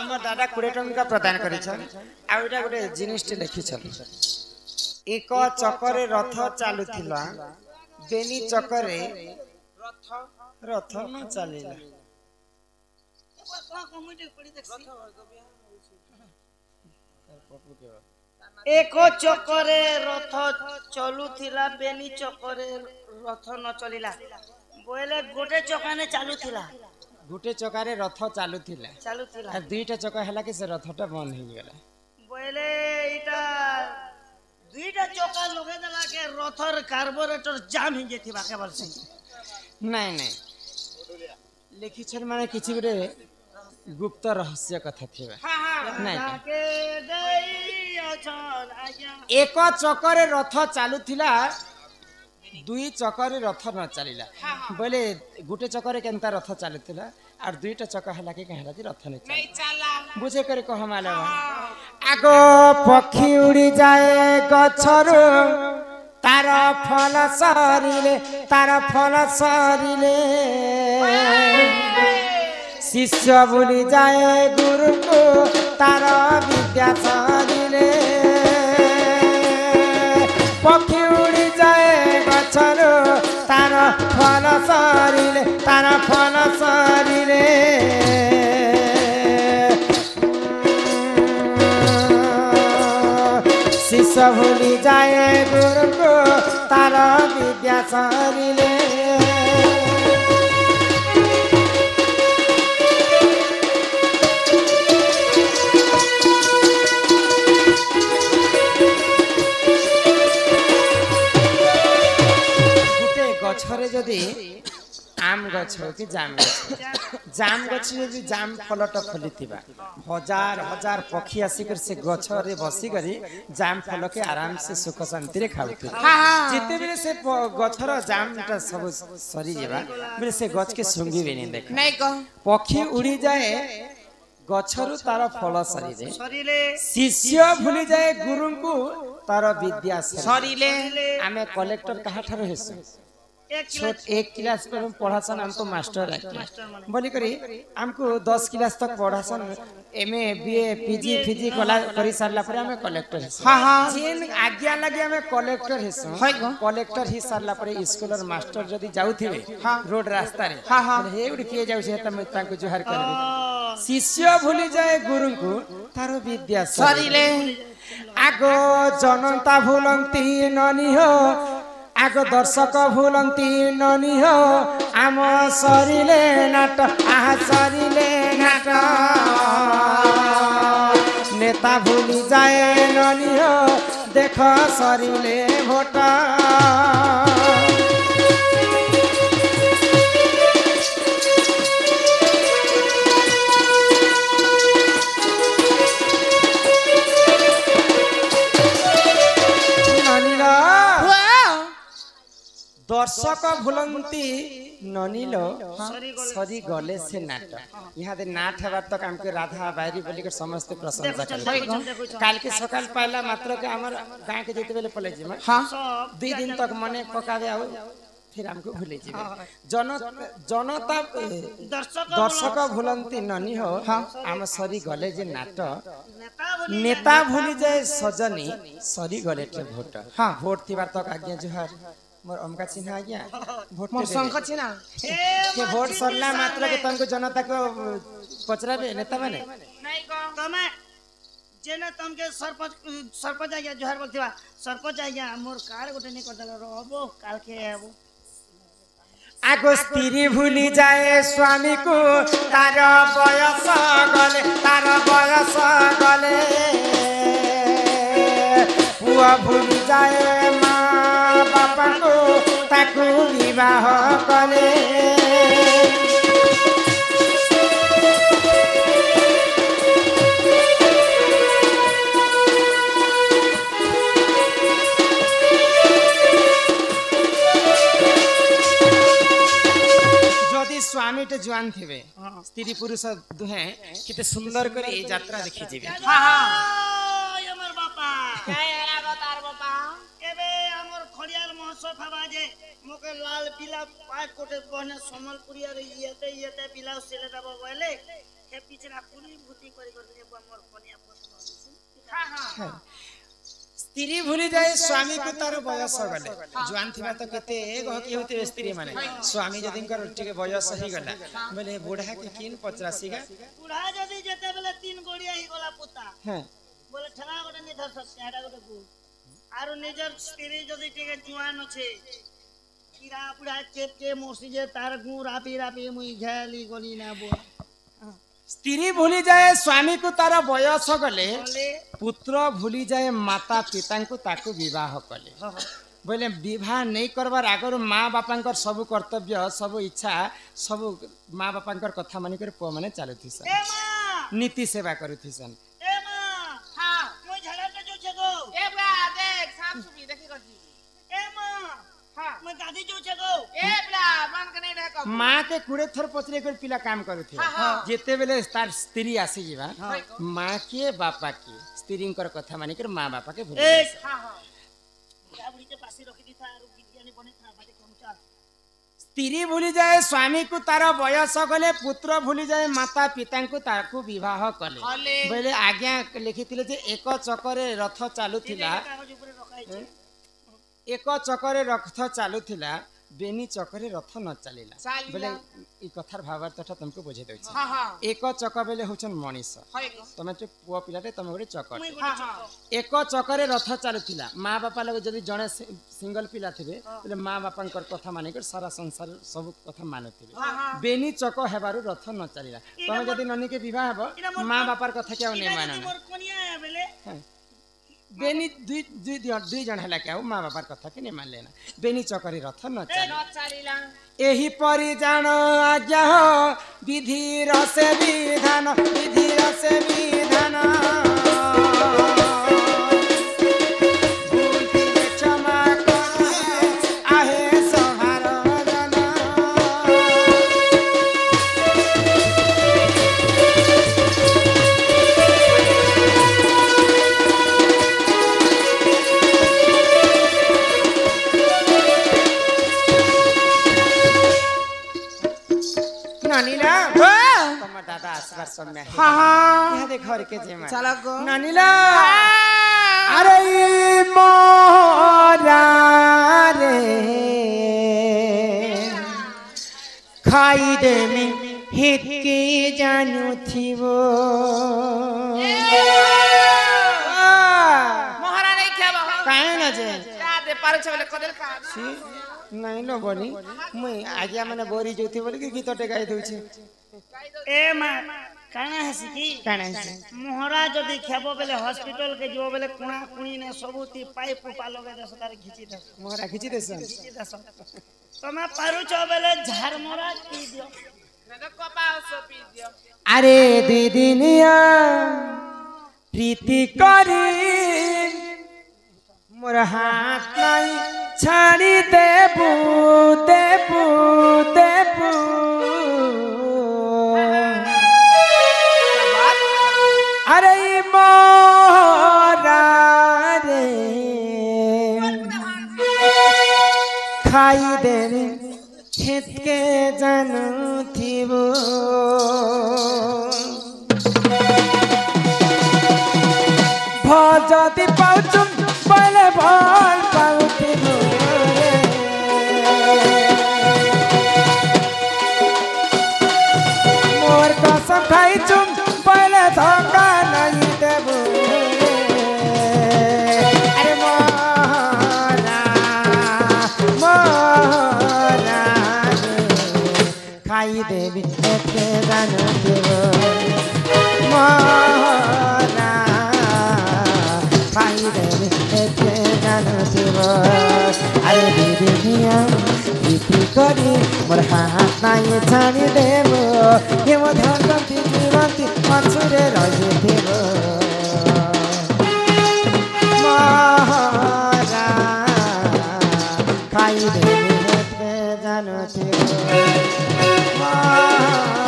हमर दादा 20 टंका प्रदान करिछन आ एटा गोटे जिनिसटे लिखिछन एक चक्करे रथ चालुथिला बेनी चक्करे रथ न चलिला एक चक्करे रथ चलुथिला बेनी चक्करे रथ न चलिला बोले गोटे चकाने चालुथिला गोटे चकारे रथ चालुथिला चालुथिला आ दुईटा चका हला कि से रथटा बंद हो गेला बोले इटा दुईटा चका लगे देला के रथर कार्बोरेटर जाम हो जेथिबा केवल से नहीं नहीं लिखिछन माने किछि गोटे गुप्त रहस्य कथा थिबा नहीं के देई अछन आज्ञा एक चक्करे रथ चालुथिला दुई चक्करे रथ न चलिला बोले गुटे चक्करे केनता रथ चालुथिला और दुईटा चक्का हला के कहला कि रथ नहीं चला बुझे करे कह माला आगो पक्षी उड़ी जाए गछरु तार फल सरिले शिष्य भूली जाए गुरु को तार विद्या सरिले पक्षी उड़ी जाए गछरु तार फल सरिले शिष्य भूली जाए गुरु को तार विद्या सरिले गछरे जदि आम गछ कि जाम गछ जदि जाम फलट फली हजार हजार पक्षी आसिक से गछरे बसी करी जाम फल के आराम से सुख शांति रे खाउथि जिते बेले से गछर जामटा सब सरी जेबा बेले से गछ के सुंगी बेनी देख नहीं कह पक्षी उड़ी जाए गछरु तार फल सरीले शिष्य भूली जाए गुरु को तार विद्या सरीले आमे कलेक्टर कहा ठार हेसु एक क्लास पर पढ़ासन हमको मास्टर बोली करी हमको 10 क्लास तक पढ़ासन एमए बीए पीजी फिजी करी सारला पर हमें कलेक्टर हेसु जेन आज्ञा लगे हमें कलेक्टर हेसु कलेक्टर ही सारला पर स्कूलर मास्टर जदी जाउथिबे रोड रास्ता रे हे उडी के जाउ छे त तांको जोहार करबे शिष्य भूली जाए गुरु को तार विद्या सरीले आगो जनता भूलंती ननी हो आगो दर्शक भूलंती ननी हो आम सरिले नाट नेता भूली जाए ननी हो देख सरिले भोट दर्शक भूलंती ननीलो सरी गले से नाट यहाँ दे नाट हेबार तक हमके राधा बायरी बोली के समस्त प्रशंसा करे काल के सकाल पाइला मात्र के हमर गाय के जेते बेले पले जिमा हां 2 दिन तक मने पकावे आउ फिर हमको भूले जिबे जनता दर्शक भूलंती ननी हो हम सरी गले जे नाट नेता भूली जाए सजनी सरी गले के भोट हां भोट थिबार तक आज्ञा जोहार मोर अमका चिन्ह आ गया वोट मोर शंख चिन्ह के वोट सरला मात्र के तनको जनता को पचराबे नेता माने नहीं को तमे जेने तमके सरपंच आ गया जोहार बोलथिबा सरपंच आ गया मोर कार गोटे नहीं करदल रहबो काल के आबो आगो स्त्री भूली जाए स्वामी को तार बयस गले पुआ भूली जाए बापा को ताकू विवाह कले जदि स्वामी टे जुआन थिबे स्त्री पुरुष दुहे किते सुंदर करे ए यात्रा देखि जेबे हां हां हमर बापा काय हला बतार बापा एबे हमर खड़ियाल महोत्सव हवा जे मोके लाल पीला पाट कोटे बहने समलपुरिया रे येते बिलाउ सिले दबो बोले हे पिछरा पूरी भूति करी कर बुआ मोर कनिया पसंद होइसे हां हां स्त्री भूली जाए स्वामी को तार बयस गले जुआन थिबा तो केते गहकी होते स्त्री माने स्वामी जदी कर टिके बयस ही गला बोले बूढ़ा के किन 85 गा बुढ़ा जदी जेते बेले 3 गोड़िया ही गला पुता हां बोले ठगा गोटे नि धर सकते हेडा गोटे गु आरो निजर स्त्री जदी टिके जुआन छे कीड़ा बुढ़ा चेप के मोसी जे तार गु रापी रापी मुई घेली गली ना बुआ स्त्री भूली जाए स्वामी को तार बयस गले पुत्र भूली जाए माता पिता को ताकू विवाह कले बोले विवाह नहीं करबार आगर माँ बापा सब कर्तव्य सब इच्छा सब माँ बापा कथा मानिक पुआ मैंने चलुथीसन ए मां नीति सेवा करुथीसन ए मां हां मुई झड़ा के जो छे गो ए बा देख साफ सुपी देखी करती ए मां हां मैं दादी जो छे गो ए बला बन के नहीं रह माँ के कुड़े थर पचरे कर पिला काम करुथे जेते बेले तार स्त्री आसी जीवा माँ के बापा के स्त्री कथा मानिक माँ बापा के भूल ए हां हां या बुढ़ी के पासी रखी दी था आरो विज्ञानी बने था बाटे कम स्त्री भूली जाए स्वामी को तार बयस गले पुत्र भूली जाए माता पिता को ताकू विवाह कले बोले आज्ञा लिखिथिले जे एक चक्कर रथ चालुथिला कागज ऊपर रखाई छे एक चक्कर रथ चालुथिला बेनी चक्कर रथ न चलिला बोले ई कथार भावार्थटा तुमको बुझे दउ छी हां हां एक चक्कर बेले होचन मनीष होय तमे जो पुआ पिलाटे तमे गोटे चक्कर मुई हां गोटे हां एक चक्कर रथ चालुथिला माँ बापा लोग जदि जड़े सिंगल पिला थिबे बोले माँ बापा कथा मानिकर सारा संसार सब कथा मानुथिबे बेनी चक हेबारु रथ न चलिला तमे जदि ननी के विवाह हबो माँ बापार कथा क्या नहीं मानना मोर कनिया बेले बेनी दुई जन हला क्या माँ बापार कथा के नहीं मान लेना बेनी चकरी रथ न चलिला न चलिला एही परि जान आज्ञा हो विधि रस विधान विधि रस विधान क्षमा आहे संहार जना नानीला तम दादा आसबार समय हां हां यहाँ देख घर के जेमा चला गो नानीला अरे मोरा रे खाई दे में हित के जानू थीवो मोहरा नहीं खेबा काहे न जे का दे पारे छबले कदेल का सी नहीं न बनी मुई आज्ञा माने बोरी जोथी बोली कि गीत टे गाई दउ छी ए मां काना हसी की काना हसी मोहरा जदी खेबो बेले हॉस्पिटल के जो बेले कुणा कुणी ने सबुती पाइप उपा लगे दस तार खिची दस मोहरा खिची देसन खिची दस तमे पारू छ बेले झार मोरा की दियो न कपाल सो पी दियो अरे दीदिनिया प्रीति करी मोर हाथ नहीं छाड़ी देबू देबू देबू अरे मोरा रे खाई देने खेत के जानू थीबो भजती पाउचु पहले भल पाउथिबो मोर कसम खाइचु पहले धोखा नहीं देबो अरे मोरा मोरा खाई देवी एते जानू थीबो मोरा खाई देवी एते जानू थीबो अरे दीदिनिया प्रीति करी मोर हाथ नहीं छाड़ी देबो हे मो धरती जीवंती मछुरे रहिथिबो मोरा खाई देवी एते जानू थीबो मोरा